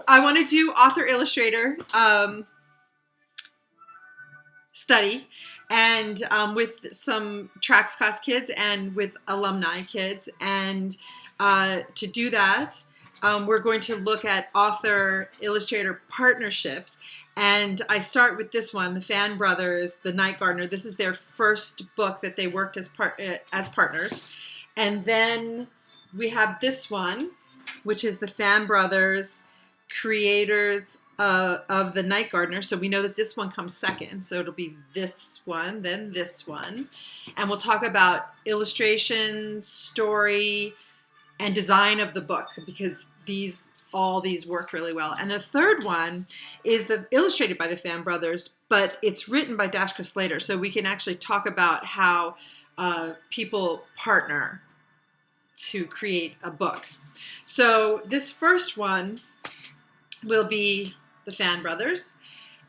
I want to do author illustrator study, and with some Trax class kids and with alumni kids. And to do that, we're going to look at author illustrator partnerships. And I start with this one, the Fan Brothers, The Night Gardener. This is their first book that they worked as partners. And then we have this one, which is the Fan Brothers, creators of The Night Gardener. So we know that this one comes second. So it'll be this one, then this one. And we'll talk about illustrations, story, and design of the book, because all these work really well. And the third one is illustrated by the Fan Brothers, but it's written by Dashka Slater. So we can actually talk about how people partner to create a book. So this first one will be the Fan Brothers.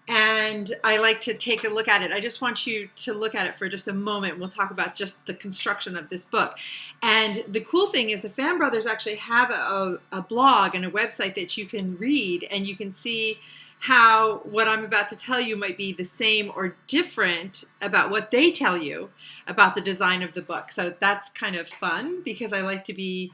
And I like to take a look at it. I just want you to look at it for just a moment. We'll talk about just the construction of this book. And the cool thing is the Fan Brothers actually have a blog and a website that you can read, and you can see how what I'm about to tell you might be the same or different about what they tell you about the design of the book. So that's kind of fun, because I like to be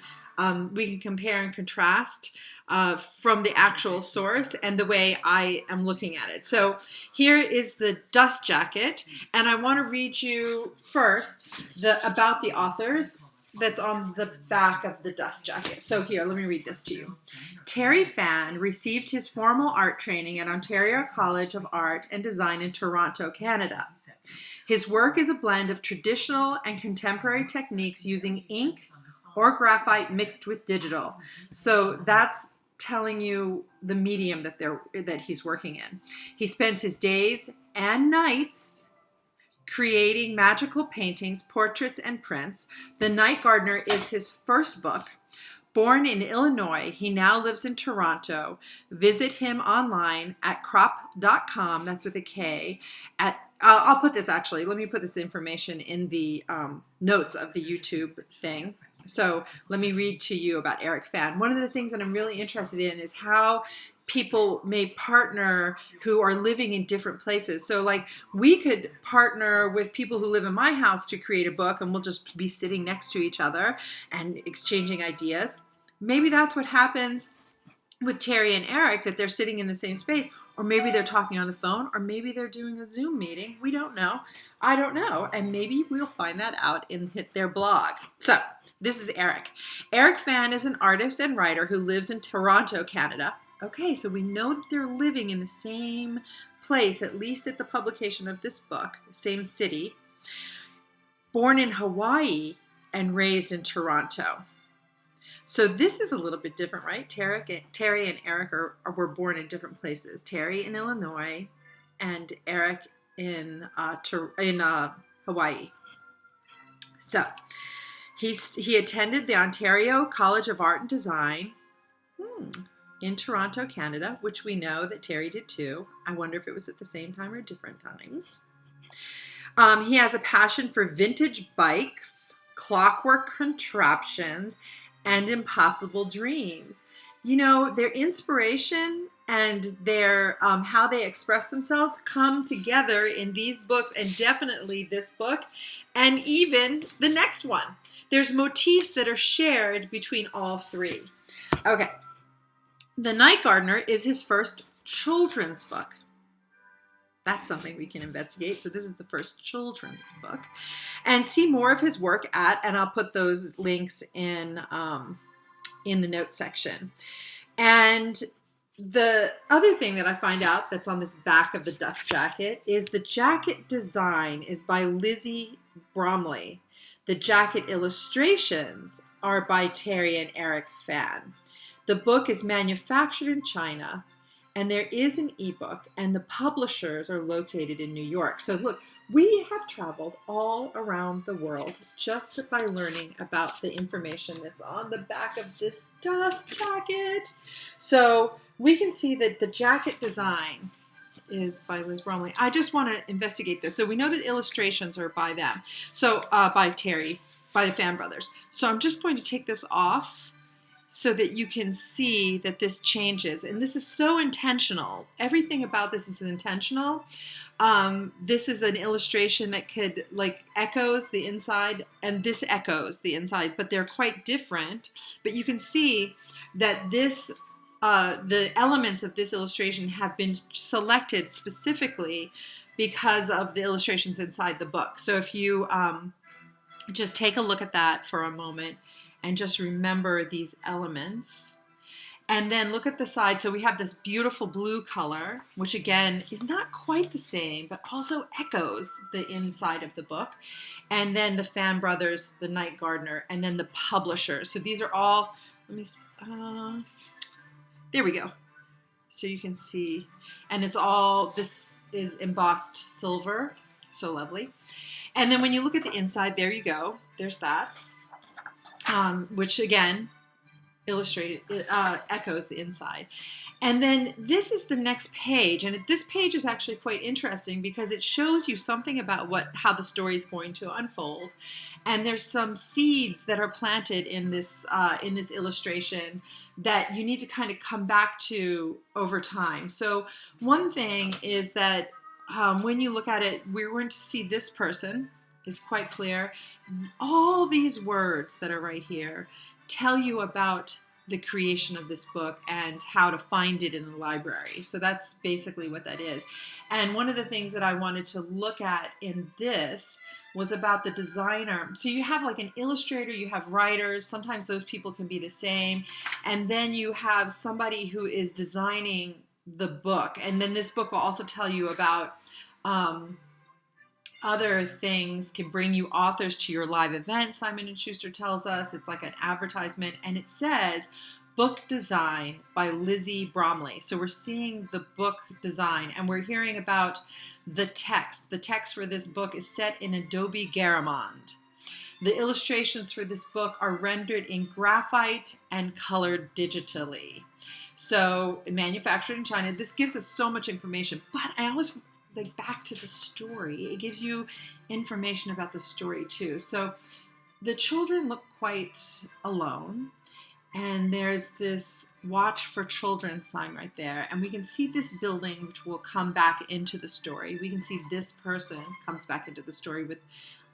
we can compare and contrast from the actual source and the way I am looking at it. So here is the dust jacket, and I want to read you first about the authors that's on the back of the dust jacket. So here, let me read this to you. Terry Fan received his formal art training at Ontario College of Art and Design in Toronto, Canada. His work is a blend of traditional and contemporary techniques using ink or graphite mixed with digital. So that's telling you the medium that he's working in. He spends his days and nights creating magical paintings, portraits, and prints. The Night Gardener is his first book. Born in Illinois, he now lives in Toronto. Visit him online at crop.com, that's with a K. I'll put this, actually, let me put this information in the notes of the YouTube thing. So let me read to you about Eric Fan. One of the things that I'm really interested in is how people may partner who are living in different places. So like we could partner with people who live in my house to create a book, and we'll just be sitting next to each other and exchanging ideas. Maybe that's what happens with Terry and Eric, that they're sitting in the same space, or maybe they're talking on the phone, or maybe they're doing a Zoom meeting. We don't know. I don't know. And maybe we'll find that out in their blog. So this is Eric. Eric Fan is an artist and writer who lives in Toronto, Canada. Okay, so we know that they're living in the same place, at least at the publication of this book, same city. Born in Hawaii and raised in Toronto. So this is a little bit different, right? Terry and Eric were born in different places. Terry in Illinois and Eric in Hawaii. So he attended the Ontario College of Art and Design in Toronto, Canada, which we know that Terry did too. I wonder if it was at the same time or different times. He has a passion for vintage bikes, clockwork contraptions, and impossible dreams. You know, their inspiration and their how they express themselves come together in these books, and definitely this book, and even the next one. There's motifs that are shared between all three. Okay. The Night Gardener is his first children's book. That's something we can investigate. So this is the first children's book. And see more of his work and I'll put those links in the notes section. And the other thing that I find out that's on this back of the dust jacket is the jacket design is by Lizzie Bromley. The jacket illustrations are by Terry and Eric Fan. The book is manufactured in China, and there is an ebook, and the publishers are located in New York. So look, we have traveled all around the world just by learning about the information that's on the back of this dust jacket. So we can see that the jacket design is by Liz Bromley. I just want to investigate this. So we know that illustrations are by them. So by Terry, by the Fan Brothers. So I'm just going to take this off so that you can see that this changes. And this is so intentional. Everything about this is intentional. This is an illustration that could like echoes the inside, and this echoes the inside, but they're quite different. But you can see that this the elements of this illustration have been selected specifically because of the illustrations inside the book. So if you just take a look at that for a moment and just remember these elements. And then look at the side. So we have this beautiful blue color, which again is not quite the same, but also echoes the inside of the book. And then the Fan Brothers, the Night Gardener, and then the publisher. So these are all, there we go. So you can see, and it's all, this is embossed silver. So lovely. And then when you look at the inside, there you go. There's that, which again, echoes the inside. And then this is the next page, and this page is actually quite interesting because it shows you something about how the story is going to unfold. And there's some seeds that are planted in this illustration that you need to kind of come back to over time. So one thing is that when you look at it, we're going to see this person is quite clear. All these words that are right here tell you about the creation of this book and how to find it in the library. So that's basically what that is. And one of the things that I wanted to look at in this was about the designer. So you have like an illustrator, you have writers, sometimes those people can be the same, and then you have somebody who is designing the book. And then this book will also tell you about other things, can bring you authors to your live event. Simon & Schuster tells us it's like an advertisement, and it says book design by Lizzie Bromley. So we're seeing the book design, and we're hearing about the text. The text for this book is set in Adobe Garamond. The illustrations for this book are rendered in graphite and colored digitally. So manufactured in China. This gives us so much information, but I always like back to the story. It gives you information about the story too. So the children look quite alone, and there's this Watch for Children sign right there, and we can see this building, which will come back into the story. We can see this person comes back into the story with,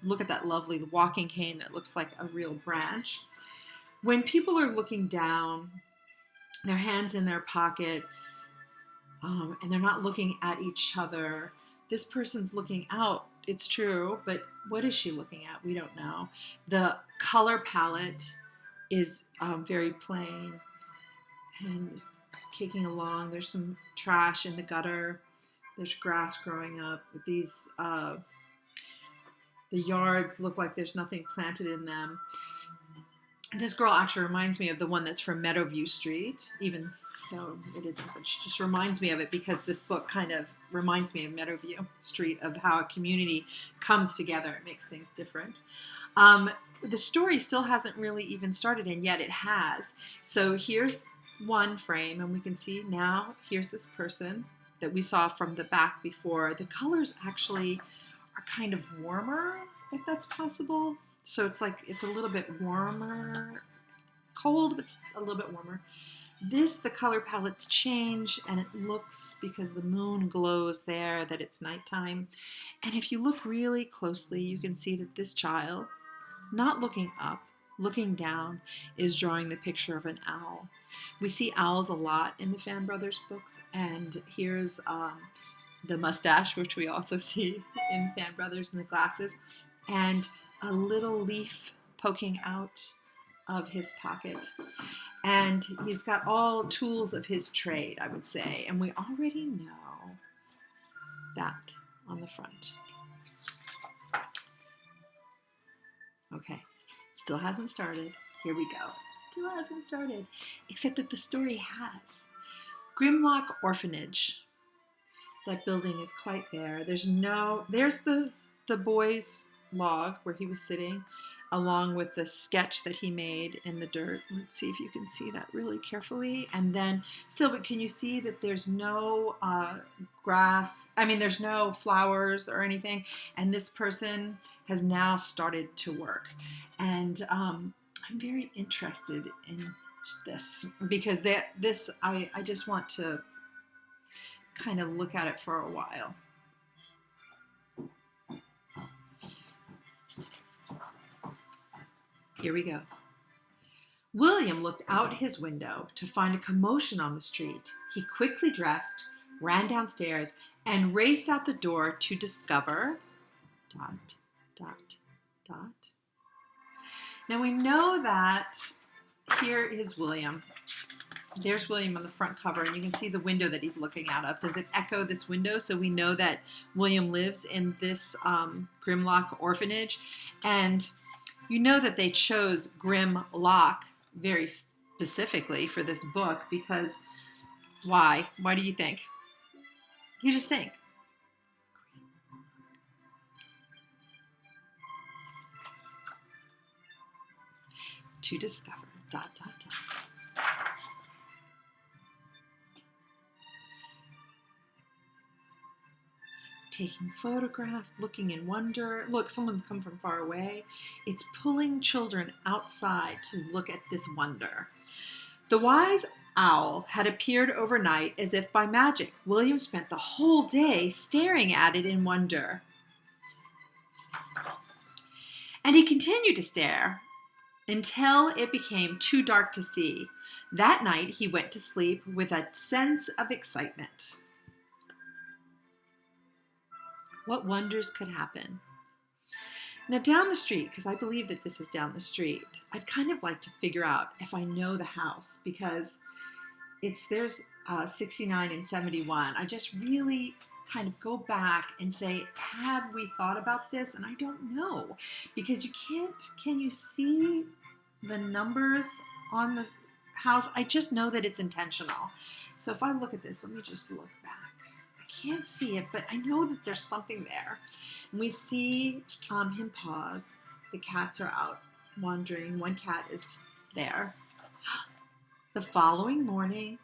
look at that lovely walking cane that looks like a real branch. When people are looking down, their hands in their pockets, and they're not looking at each other. This person's looking out, it's true, but what is she looking at? We don't know. The color palette is very plain and kicking along. There's some trash in the gutter. There's grass growing up. These, the yards look like there's nothing planted in them. This girl actually reminds me of the one that's from Meadowview Street, even though it isn't, but she just reminds me of it because this book kind of reminds me of Meadowview Street, of how a community comes together and makes things different. The story still hasn't really even started, and yet it has. So here's one frame, and we can see now, here's this person that we saw from the back before. The colors actually are kind of warmer, if that's possible. So it's like, it's a little bit warmer, cold, but a little bit warmer. The color palettes change, and it looks, because the moon glows there, that it's nighttime. And if you look really closely, you can see that this child, not looking up, looking down, is drawing the picture of an owl. We see owls a lot in the Fan Brothers books, and here's the mustache, which we also see in Fan Brothers, and the glasses, and a little leaf poking out of his pocket. And he's got all tools of his trade, I would say. And we already know that on the front. Okay, still hasn't started. Here we go. Still hasn't started. Except that the story has. Grimlock Orphanage. That building is quite there. There's the boy's log where he was sitting, along with the sketch that he made in the dirt. Let's see if you can see that really carefully. And then still, but can you see that there's no grass? I mean, there's no flowers or anything. And this person has now started to work. And I'm very interested in this, because I just want to kind of look at it for a while. Here we go. William looked out his window to find a commotion on the street. He quickly dressed, ran downstairs, and raced out the door to discover ... Now we know that here is William. There's William on the front cover, and you can see the window that he's looking out of. Does it echo this window? So we know that William lives in this Grimlock orphanage. And you know that they chose Grimlock very specifically for this book because why? Why do you think? You just think. To discover ... Taking photographs, looking in wonder. Look, someone's come from far away. It's pulling children outside to look at this wonder. The wise owl had appeared overnight as if by magic. William spent the whole day staring at it in wonder. And he continued to stare until it became too dark to see. That night, he went to sleep with a sense of excitement. What wonders could happen? Now down the street, because I believe that this is down the street, I'd kind of like to figure out if I know the house, because there's 69 and 71. I just really kind of go back and say, have we thought about this? And I don't know, because can you see the numbers on the house? I just know that it's intentional. So if I look at this, let me just look back. Can't see it, but I know that there's something there. And we see him pause. The cats are out wandering. One cat is there. The following morning,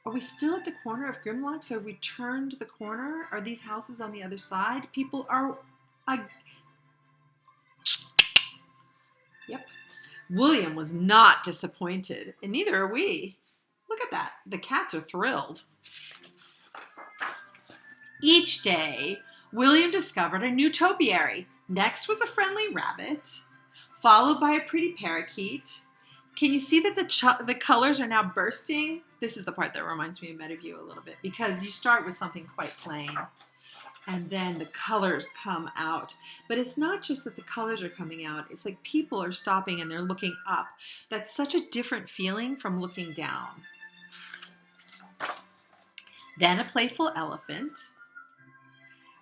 are we still at the corner of Grimlock? So have we turned the corner? Are these houses on the other side? People are... Yep. William was not disappointed, and neither are we. Look at that. The cats are thrilled. Each day, William discovered a new topiary. Next was a friendly rabbit, followed by a pretty parakeet. Can you see that the colors are now bursting? This is the part that reminds me of Meadowview a little bit, because you start with something quite plain, and then the colors come out. But it's not just that the colors are coming out. It's like people are stopping and they're looking up. That's such a different feeling from looking down. Then a playful elephant.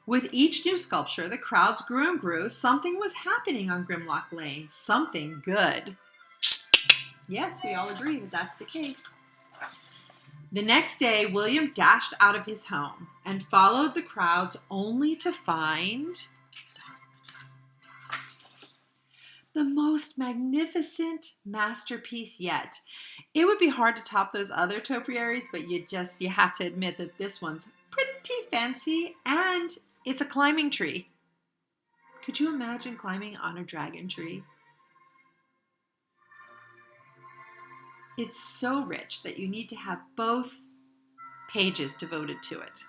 With each new sculpture, the crowds grew and grew. Something was happening on Grimlock Lane. Something good. Yes, we all agree that that's the case. The next day, William dashed out of his home and followed the crowds only to find the most magnificent masterpiece yet. It would be hard to top those other topiaries, but you have to admit that this one's pretty fancy, and it's a climbing tree. Could you imagine climbing on a dragon tree? It's so rich that you need to have both pages devoted to it.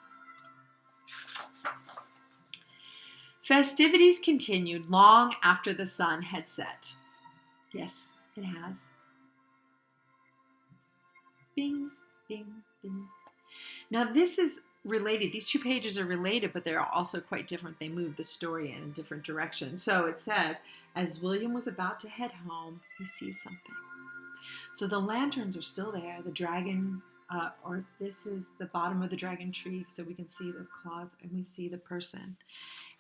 Festivities continued long after the sun had set. Yes, it has. Bing, bing, bing. Now this is related. These two pages are related, but they're also quite different. They move the story in a different direction. So it says, as William was about to head home, he sees something. So the lanterns are still there. The dragon, or this is the bottom of the dragon tree, so we can see the claws and we see the person.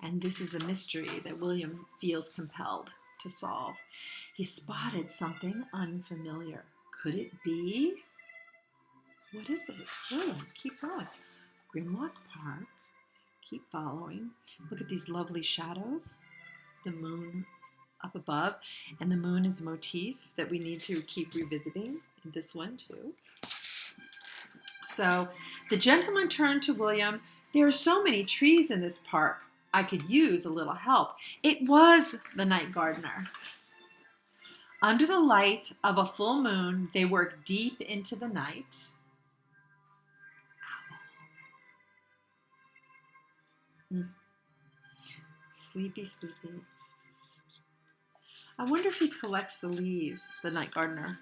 And this is a mystery that William feels compelled to solve. He spotted something unfamiliar. Could it be? What is it? William, keep going. Grimlock Park. Keep following. Look at these lovely shadows. The moon up above. And the moon is a motif that we need to keep revisiting in this one too. So the gentleman turned to William. There are so many trees in this park. I could use a little help. It was the night gardener. Under the light of a full moon, they work deep into the night. Sleepy, sleepy. I wonder if he collects the leaves, the night gardener,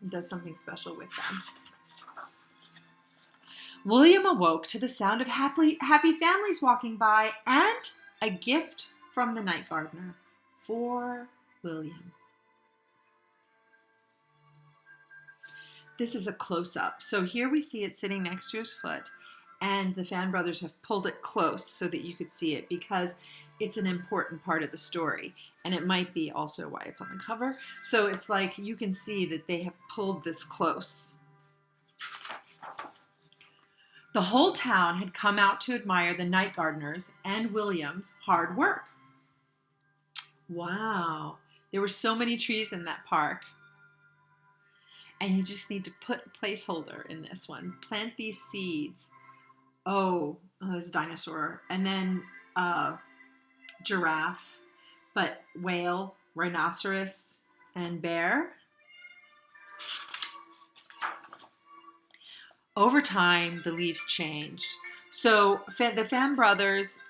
and does something special with them. William awoke to the sound of happy families walking by and a gift from the night gardener for William. This is a close-up. So here we see it sitting next to his foot, and the Fan brothers have pulled it close so that you could see it because it's an important part of the story, and it might be also why it's on the cover. So it's like you can see that they have pulled this close. The whole town had come out to admire the night gardeners and William's hard work. Wow, there were so many trees in that park. And you just need to put a placeholder in this one. Plant these seeds. Oh, this dinosaur. And then giraffe, but whale, rhinoceros, and bear. Over time, the leaves changed. So the Fan brothers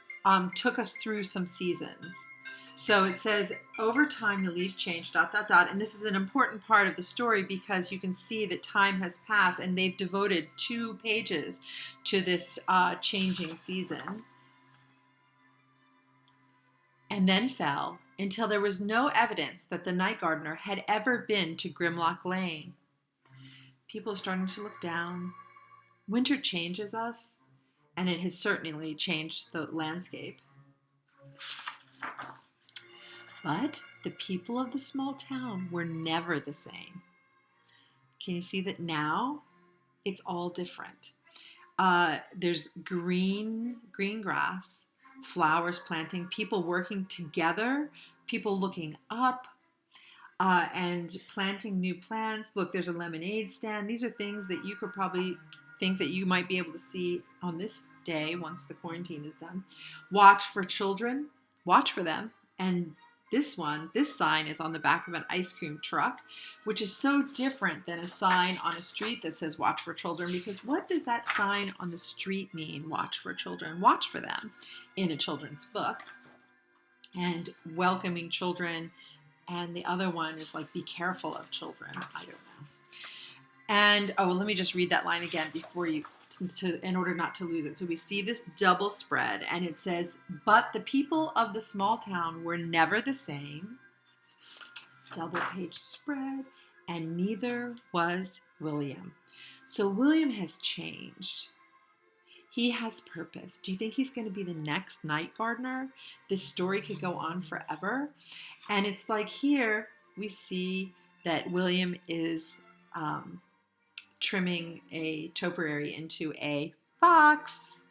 took us through some seasons. So it says, over time, the leaves change, ... And this is an important part of the story because you can see that time has passed and they've devoted 2 pages to this changing season. And then fell until there was no evidence that the night gardener had ever been to Grimlock Lane. People are starting to look down. Winter changes us, and it has certainly changed the landscape. But the people of the small town were never the same. Can you see that now? It's all different. There's green grass, flowers planting, people working together, people looking up, and planting new plants. Look, there's a lemonade stand. These are things that you could probably think that you might be able to see on this day once the quarantine is done. Watch for children. Watch for them. And this sign is on the back of an ice cream truck, which is so different than a sign on a street that says watch for children, because what does that sign on the street mean, watch for children? Watch for them in a children's book. And welcoming children, and the other one is like be careful of children. I don't know. And, let me just read that line again before you, in order not to lose it. So we see this double spread, and it says, but the people of the small town were never the same. Double page spread, and neither was William. So William has changed. He has purpose. Do you think he's going to be the next night gardener? This story could go on forever. And it's like here we see that William is trimming a topiary into a fox.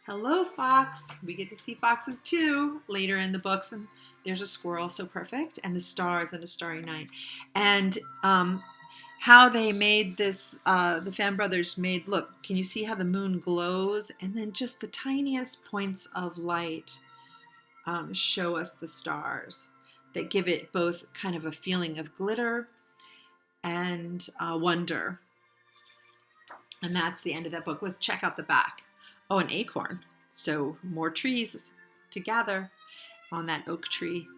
Hello, fox. We get to see foxes too later in the books. And there's a squirrel, so perfect. And the stars and a starry night. And how they made this, the Fan brothers made, look, can you see how the moon glows? And then just the tiniest points of light show us the stars that give it both kind of a feeling of glitter and wonder. And that's the end of that book. Let's check out the back. Oh, an acorn. So more trees to gather on that oak tree.